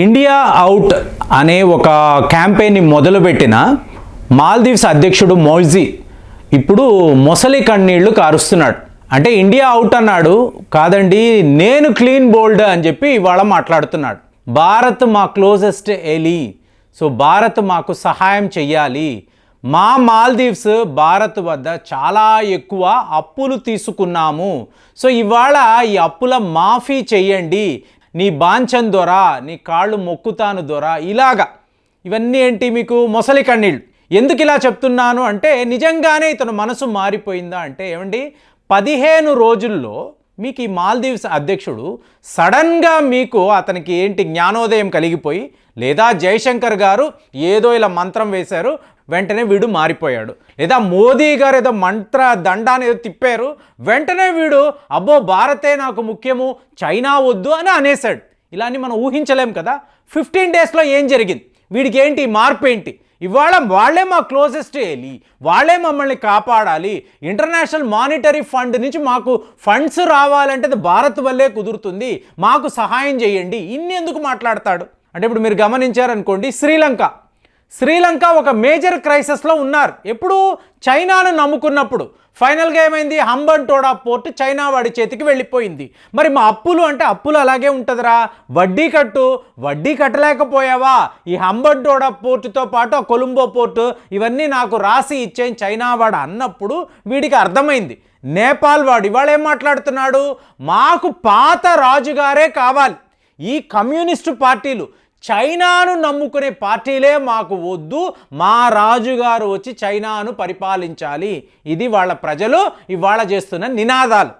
India out అనే ఒక campaign మొదలుపెట్టిన మాల్దీవ్స్ అధ్యక్షుడు మోయిజీ ఇప్పుడు మొసలి కన్నీళ్లు కారుస్తున్నాడు. అంటే ఇండియా అవుట్ అన్నాడు కాదండి, నేను క్లీన్ బోల్డ్ అని చెప్పి ఇవాళ మాట్లాడుతున్నాడు. భారత్ మా క్లోజెస్ట్ ఎలీ, సో భారత్ మాకు సహాయం చెయ్యాలి. మా మాల్దీవ్స్ భారత్ వద్ద చాలా ఎక్కువ అప్పులు తీసుకున్నాము, సో ఇవాళ ఈ అప్పుల మాఫీ చెయ్యండి, నీ బాంఛన్ దొర, నీ కాళ్ళు మొక్కుతాను దొర, ఇలాగా ఇవన్నీ ఏంటి మీకు మొసలి కన్నీళ్ళు. ఎందుకు ఇలా చెప్తున్నాను అంటే నిజంగానే ఇతను మనసు మారిపోయిందా అంటే ఏమండి, 15 రోజుల్లో మీకు ఈ మాల్దీవ్స్ అధ్యక్షుడు సడన్గా మీకు అతనికి ఏంటి జ్ఞానోదయం కలిగిపోయి, లేదా జయశంకర్ గారు ఏదో ఇలా మంత్రం వేశారు వెంటనే వీడు మారిపోయాడు, లేదా మోదీ గారు ఏదో మంత్ర దండాన్ని ఏదో తిప్పారు వెంటనే వీడు అబ్బో భారతే నాకు ముఖ్యము చైనా వద్దు అని అనేసాడు. ఇలా అని మనం ఊహించలేం కదా. 15 డేస్లో ఏం జరిగింది, వీడికి ఏంటి మార్పు ఏంటి? ఇవాళ వాళ్ళే మా క్లోజెస్ట్ ఎలీ, వాళ్ళే మమ్మల్ని కాపాడాలి, ఇంటర్నేషనల్ మానిటరీ ఫండ్ నుంచి మాకు ఫండ్స్ రావాలంటే అది భారత్ వల్లే కుదురుతుంది, మాకు సహాయం చేయండి, ఇన్ని ఎందుకు మాట్లాడతాడు అంటే ఇప్పుడు మీరు గమనించారనుకోండి, శ్రీలంక ఒక మేజర్ క్రైసిస్లో ఉన్నారు. ఎప్పుడు చైనాను నమ్ముకున్నప్పుడు ఫైనల్గా ఏమైంది, హంబన్టోడా పోర్ట్ చైనా వాడి చేతికి వెళ్ళిపోయింది. మరి మా అప్పులు అంటే అప్పులు అలాగే ఉంటుందిరా, వడ్డీ కట్టలేకపోయావా, ఈ హంబన్టోడా పోర్టుతో పాటు ఆ కొలంబో పోర్టు ఇవన్నీ నాకు రాసి ఇచ్చేయి చైనా వాడు అన్నప్పుడు వీడికి అర్థమైంది. నేపాల్ వాడు ఇవాళ ఏం మాట్లాడుతున్నాడు, మాకు పాత రాజుగారే కావాలి, ఈ కమ్యూనిస్టు పార్టీలు చైనాను నమ్ముకునే పార్టీలే మాకు వద్దు, మా రాజుగారు వచ్చి చైనాను పరిపాలించాలి. ఇది వాళ్ళ ప్రజలు ఇవాళ చేస్తున్న నినాదాలు.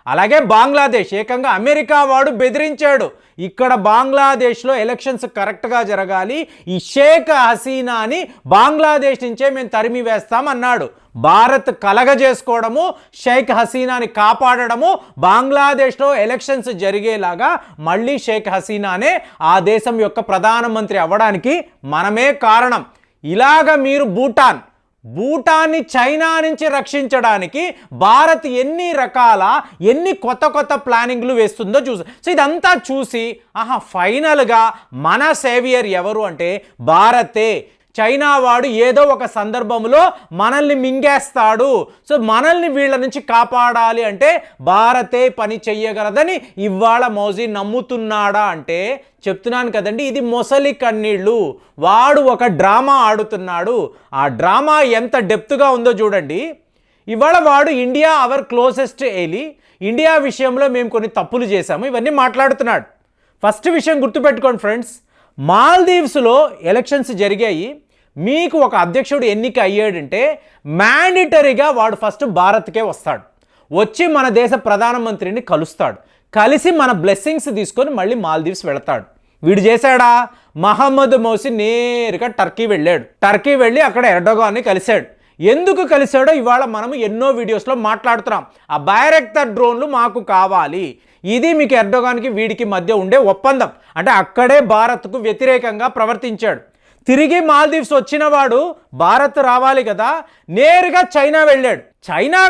అలాగే బంగ్లాదేశ్, ఏకంగా అమెరికా వాడు బెదిరించాడు, ఇక్కడ బంగ్లాదేశ్లో ఎలక్షన్స్ కరెక్ట్గా జరగాలి, ఈ షేక్ హసీనాని బంగ్లాదేశ్ నుంచే మేము తరిమి వేస్తామన్నాడు. భారత్ కలగజేసుకోవడము, షేక్ హసీనాని కాపాడడము, బంగ్లాదేశ్లో ఎలక్షన్స్ జరిగేలాగా మళ్ళీ షేక్ హసీనానే ఆ దేశం యొక్క ప్రధానమంత్రి అవ్వడానికి మనమే కారణం. ఇలాగ మీరు భూటాన్ని చైనా నుంచి రక్షించడానికి భారత్ ఎన్ని కొత్త ప్లానింగ్లు వేస్తుందో చూసి, సో ఇదంతా చూసి ఫైనల్గా మన సేవియర్ ఎవరు అంటే భారతే. చైనా వాడు ఏదో ఒక సందర్భంలో మనల్ని మింగేస్తాడు, సో మనల్ని వీళ్ళ నుంచి కాపాడాలి అంటే భారతే పని చెయ్యగలదని ఇవాళ మోదీ నమ్ముతున్నాడా అంటే చెప్తున్నాను కదండి, ఇది మొసలి కన్నీళ్ళు. వాడు ఒక డ్రామా ఆడుతున్నాడు. ఆ డ్రామా ఎంత డెప్త్గా ఉందో చూడండి. ఇవాళ వాడు India our closest ally, India విషయంలో మేము కొన్ని తప్పులు చేశాము, ఇవన్నీ మాట్లాడుతున్నాడు. ఫస్ట్ విషయం గుర్తుపెట్టుకోండి ఫ్రెండ్స్, మాల్దీవ్స్లో ఎలక్షన్స్ జరిగాయి, మీకు ఒక అధ్యక్షుడు ఎన్నిక అయ్యాడంటే మ్యాండేటరీగా వాడు ఫస్ట్ భారత్కే వస్తాడు, వచ్చి మన దేశ ప్రధానమంత్రిని కలుస్తాడు, కలిసి మన బ్లెస్సింగ్స్ తీసుకొని మళ్ళీ మాల్దీవ్స్ వెళతాడు. వీడు చేశాడా, మహమ్మద్ మోసీ నేరుగా టర్కీ వెళ్ళి అక్కడ ఎర్డోగాన్ని కలిశాడు. ఎందుకు కలిశాడో ఇవాళ మనం ఎన్నో వీడియోస్లో మాట్లాడుతున్నాం. ఆ బైరెక్టర్ డ్రోన్లు మాకు కావాలి, ఇది మీకు ఎర్డోగాన్కి వీడికి మధ్య ఉండే ఒప్పందం. అంటే అక్కడే భారత్కు వ్యతిరేకంగా ప్రవర్తించాడు. తిరిగి మాల్దీవ్స్ వచ్చిన వాడు భారత్ రావాలి కదా, నేరుగా చైనా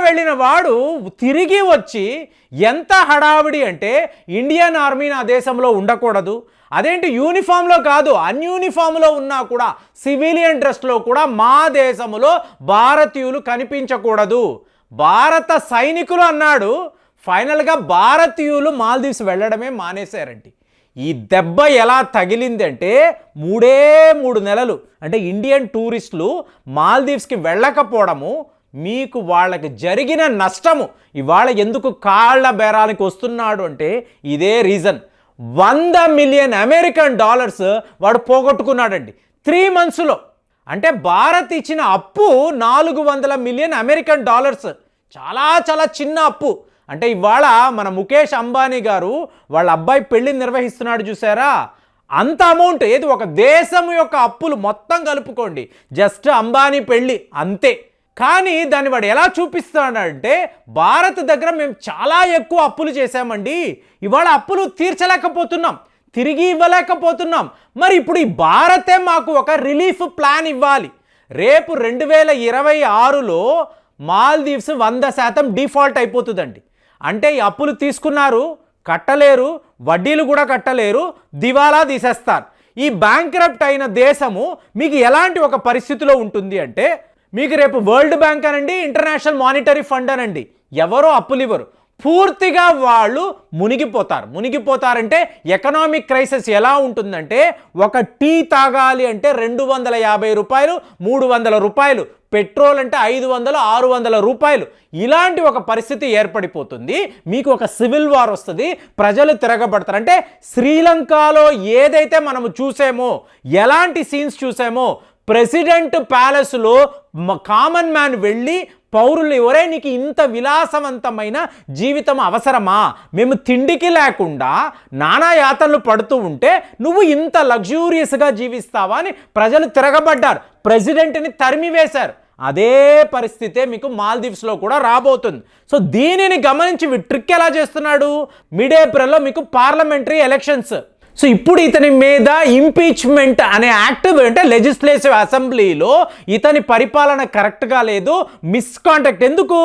వెళ్ళిన వాడు తిరిగి వచ్చి ఎంత హడావిడి అంటే ఇండియన్ ఆర్మీ నా దేశంలో ఉండకూడదు, అదేంటి యూనిఫామ్లో కాదు అన్యూనిఫామ్లో ఉన్నా కూడా సివిలియన్ డ్రెస్లో కూడా మా దేశంలో భారతీయులు కనిపించకూడదు, భారత సైనికులు అన్నాడు. ఫైనల్గా భారతీయులు మాల్దీవ్స్ వెళ్ళడమే మానేశారండి. ఈ దెబ్బ ఎలా తగిలిందంటే 3 నెలలు అంటే ఇండియన్ టూరిస్టులు మాల్దీవ్స్కి వెళ్ళకపోవడము, మీకు వాళ్ళకి జరిగిన నష్టము. ఇవాళ ఎందుకు కాళ్ళ బేరానికి వస్తున్నాడు అంటే ఇదే రీజన్. $100 మిలియన్ వాడు పోగొట్టుకున్నాడండి 3 monthsలో. అంటే భారత్ ఇచ్చిన అప్పు $400 మిలియన్, చాలా చిన్న అప్పు. అంటే ఇవాళ మన ముఖేష్ అంబానీ గారు వాళ్ళ అబ్బాయి పెళ్ళిని నిర్వహిస్తున్నాడు చూసారా, అంత అమౌంట్ ఏది ఒక దేశం యొక్క అప్పులు మొత్తం కలుపుకోండి, జస్ట్ అంబానీ పెళ్ళి అంతే. కానీ దాన్ని వాడు ఎలా చూపిస్తాడంటే భారత్ దగ్గర మేము చాలా ఎక్కువ అప్పులు చేశామండి, ఇవాళ అప్పులు తీర్చలేకపోతున్నాం, తిరిగి ఇవ్వలేకపోతున్నాం, మరి ఇప్పుడు ఈ భారతే మాకు ఒక రిలీఫ్ ప్లాన్ ఇవ్వాలి. రేపు 2026లో మాల్దీవ్స్ 100% డిఫాల్ట్ అయిపోతుందండి. అంటే ఈ అప్పులు తీసుకున్నారు, కట్టలేరు, వడ్డీలు కూడా కట్టలేరు, దివాలా తీసేస్తారు. ఈ బ్యాంక్రప్ట్ అయిన దేశము మీకు ఎలాంటి ఒక పరిస్థితిలో ఉంటుంది అంటే, మీకు రేపు వరల్డ్ బ్యాంక్ అనండి, ఇంటర్నేషనల్ మానిటరీ ఫండ్ అనండి, ఎవరో అప్పులు ఇవ్వరు, పూర్తిగా వాళ్ళు మునిగిపోతారంటే ఎకనామిక్ క్రైసిస్ ఎలా ఉంటుందంటే, ఒక టీ తాగాలి అంటే 250 రూపాయలు, 300 రూపాయలు, పెట్రోల్ అంటే 500, 600 రూపాయలు, ఇలాంటి ఒక పరిస్థితి ఏర్పడిపోతుంది. మీకు ఒక సివిల్ వార్ వస్తుంది, ప్రజలు తిరగబడతారు. అంటే శ్రీలంకలో ఏదైతే మనము చూసామో, ఎలాంటి సీన్స్ చూసామో, ప్రెసిడెంట్ ప్యాలెస్లో కామన్ మ్యాన్ వెళ్ళి పౌరులు ఎవరే నీకు ఇంత విలాసవంతమైన జీవితం అవసరమా, మేము తిండికి లేకుండా నానా యాతనలు పడుతూ ఉంటే నువ్వు ఇంత లగ్జూరియస్గా జీవిస్తావా అని ప్రజలు తిరగబడ్డారు, ప్రెసిడెంట్ని తరిమివేశారు. అదే పరిస్థితే మీకు మాల్దీవ్స్లో కూడా రాబోతుంది. సో దీనిని గమనించి ట్రిక్ ఎలా చేస్తున్నాడు, మిడ్ ఏప్రిల్లో మీకు పార్లమెంటరీ ఎలక్షన్స్. సో ఇప్పుడు ఇతని మీద ఇంపీచ్మెంట్ అనే యాక్ట్ అంటే లెజిస్లేటివ్ అసెంబ్లీలో ఇతని పరిపాలన కరెక్ట్గా లేదు, మిస్కాండక్ట్. ఎందుకు?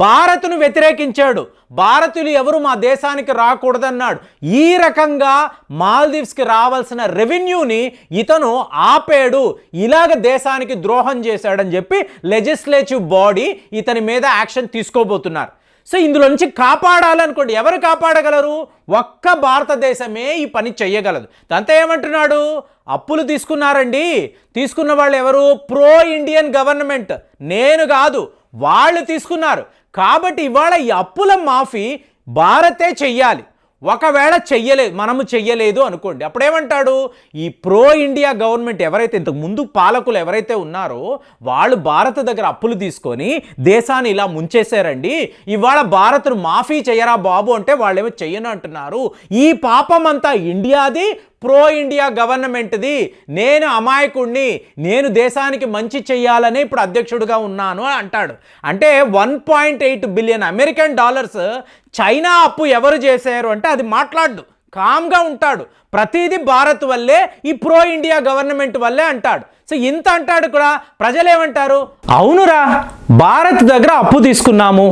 భారత్ను వ్యతిరేకించాడు, భారతీయులు ఎవరు మా దేశానికి రాకూడదన్నాడు. ఈ రకంగా మాల్దీవ్స్కి రావాల్సిన రెవెన్యూని ఇతను ఆపేడు, ఇలాగ దేశానికి ద్రోహం చేశాడని చెప్పి లెజిస్లేటివ్ బాడీ ఇతని మీద యాక్షన్ తీసుకోబోతున్నారు. సో ఇందులో నుంచి కాపాడాలనుకోండి, ఎవరు కాపాడగలరు? ఒక్క భారతదేశమే ఈ పని చెయ్యగలదు. దాంతో ఏమంటున్నాడు, అప్పులు తీసుకున్నారండి, తీసుకున్న వాళ్ళు ఎవరు? ప్రో ఇండియన్ గవర్నమెంట్, నేను కాదు, వాళ్ళు తీసుకున్నారు. కాబట్టి ఇవాళ ఈ అప్పుల మాఫీ భారతే చెయ్యాలి. ఒకవేళ మనము చెయ్యలేదు అనుకోండి, అప్పుడేమంటాడు, ఈ ప్రో ఇండియా గవర్నమెంట్ ఎవరైతే ఇంతకు ముందు పాలకులు ఎవరైతే ఉన్నారో వాళ్ళు భారత్ దగ్గర అప్పులు తీసుకొని దేశాన్ని ఇలా ముంచేశారండి, ఇవాళ భారత్ను మాఫీ చేయరా బాబు అంటే వాళ్ళేమో చెయ్యను అంటున్నారు. ఈ పాపం అంతా ఇండియాది, ప్రో ఇండియా గవర్నమెంట్ది, నేను అమాయకుడిని, నేను దేశానికి మంచి చెయ్యాలని ఇప్పుడు అధ్యక్షుడిగా ఉన్నాను అంటాడు. అంటే 1.8 బిలియన్ అమెరికన్ డాలర్స్ చైనా అప్పు ఎవరు చేశారు అంటే అది మాట్లాడు, కామ్గా ఉంటాడు. ప్రతిదీ భారత్ వల్లే, ఈ ప్రో ఇండియా గవర్నమెంట్ వల్లే అంటాడు. సో ఇంత అంటాడు కూడా, ప్రజలు ఏమంటారు, అవునురా భారత్ దగ్గర అప్పు తీసుకున్నాము,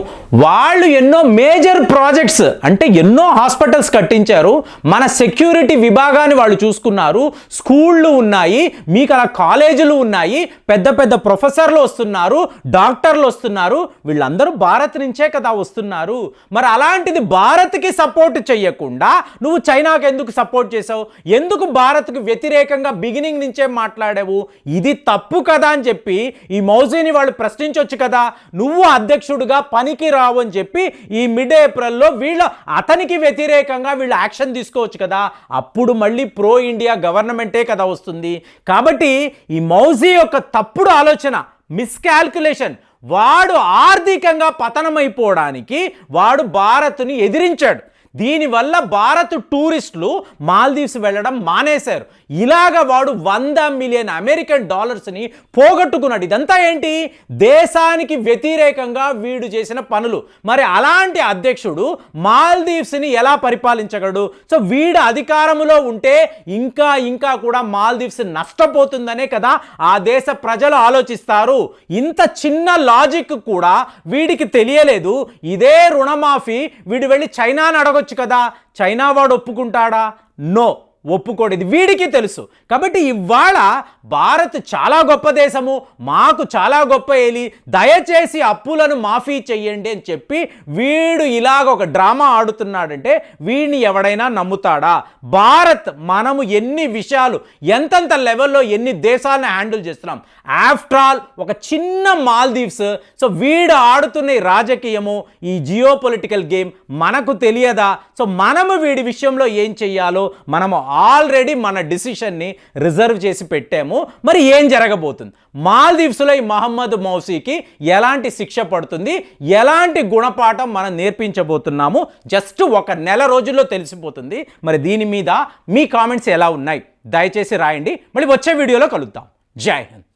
వాళ్ళు ఎన్నో మేజర్ ప్రాజెక్ట్స్ అంటే ఎన్నో హాస్పిటల్స్ కట్టించారు, మన సెక్యూరిటీ విభాగాన్ని వాళ్ళు చూసుకున్నారు, స్కూళ్ళు ఉన్నాయి, మీకు అలా కాలేజీలు ఉన్నాయి, పెద్ద పెద్ద ప్రొఫెసర్లు వస్తున్నారు, డాక్టర్లు వస్తున్నారు, వీళ్ళందరూ భారత్ నుంచే కదా వస్తున్నారు. మరి అలాంటిది భారత్కి సపోర్ట్ చేయకుండా నువ్వు చైనాకి ఎందుకు సపోర్ట్ చేసావు, ఎందుకు భారత్కు వ్యతిరేకంగా బిగినింగ్ నుంచే మాట్లాడావు, ఇది తప్పు కదా అని చెప్పి ఈ మౌజీని వాళ్ళు ప్రశ్నించవచ్చు కదా. నువ్వు అధ్యక్షుడిగా పనికి రావు అని చెప్పి ఈ మిడ్ ఏప్రిల్లో అతనికి వ్యతిరేకంగా వీళ్ళు యాక్షన్ తీసుకోవచ్చు కదా. అప్పుడు మళ్ళీ ప్రో ఇండియా గవర్నమెంటే కదా వస్తుంది. కాబట్టి ఈ మౌజీ యొక్క తప్పుడు ఆలోచన, మిస్కాల్కులేషన్, వాడు ఆర్థికంగా పతనమైపోవడానికి వాడు భారత్ని ఎదిరించాడు. దీనివల్ల భారత్ టూరిస్టులు మాల్దీవ్స్ వెళ్ళడం మానేశారు. ఇలాగ వాడు 100 మిలియన్ అమెరికన్ డాలర్స్ని పోగొట్టుకున్నాడు. ఇదంతా ఏంటి? దేశానికి వ్యతిరేకంగా వీడు చేసిన పనులు. మరి అలాంటి అధ్యక్షుడు మాల్దీవ్స్ని ఎలా పరిపాలించగలడు? సో వీడు అధికారంలో ఉంటే ఇంకా కూడా మాల్దీవ్స్ నష్టపోతుందనే కదా ఆ దేశ ప్రజలు ఆలోచిస్తారు. ఇంత చిన్న లాజిక్ కూడా వీడికి తెలియలేదు. ఇదే రుణమాఫీ వీడు వెళ్ళి చైనాని అడగొచ్చు కదా, చైనా వాడు ఒప్పుకుంటాడా? నో, ఒప్పుకోడు. ఇది వీడికి తెలుసు. కాబట్టి ఇవాళ భారత్ చాలా గొప్ప దేశము, మాకు చాలా గొప్ప ఏలి, దయచేసి అప్పులను మాఫీ చెయ్యండి అని చెప్పి వీడు ఇలాగ ఒక డ్రామా ఆడుతున్నాడంటే వీడిని ఎవడైనా నమ్ముతాడా? భారత్ మనము ఎన్ని విషయాలు ఎంతంత లెవెల్లో ఎన్ని దేశాలను హ్యాండిల్ చేస్తున్నాం. ఆఫ్టర్ ఆల్ ఒక చిన్న మాల్దీవ్స్. సో వీడు ఆడుతున్న ఈ రాజకీయము, ఈ జియో పొలిటికల్ గేమ్ మనకు తెలియదా? సో మనము వీడి విషయంలో ఏం చెయ్యాలో మనము ఆల్రెడీ మన డిసిషన్ని రిజర్వ్ చేసి పెట్టాము. మరి ఏం జరగబోతుంది? మాల్దీవ్స్లో ఈ మహమ్మద్ మౌసీకి ఎలాంటి శిక్ష పడుతుంది, ఎలాంటి గుణపాఠం మనం నేర్పించబోతున్నాము జస్ట్ ఒక నెల రోజుల్లో తెలిసిపోతుంది. మరి దీని మీద మీ కామెంట్స్ ఎలా ఉన్నాయి దయచేసి రాయండి. మళ్ళీ వచ్చే వీడియోలో కలుద్దాం. జై హింద్.